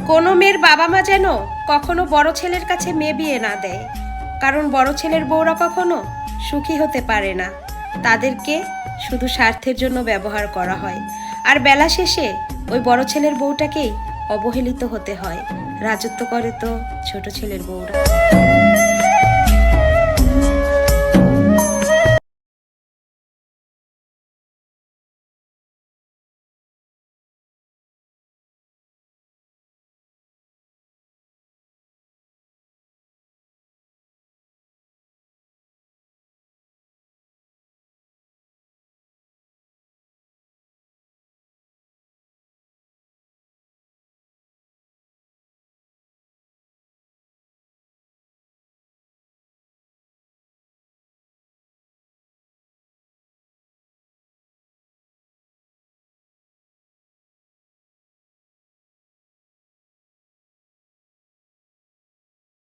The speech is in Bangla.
কোনো মেয়ের বাবা মা যেন কখনো বড় ছেলের কাছে মেয়ে বিয়ে না দেয়, কারণ বড় ছেলের বউরা কখনো সুখী হতে পারে না। তাদেরকে শুধু স্বার্থের জন্য ব্যবহার করা হয়, আর বেলা শেষে ওই বড় ছেলের বউটাকেই অবহেলিত হতে হয়। রাজত্ব করে তো ছোট ছেলের বউরা।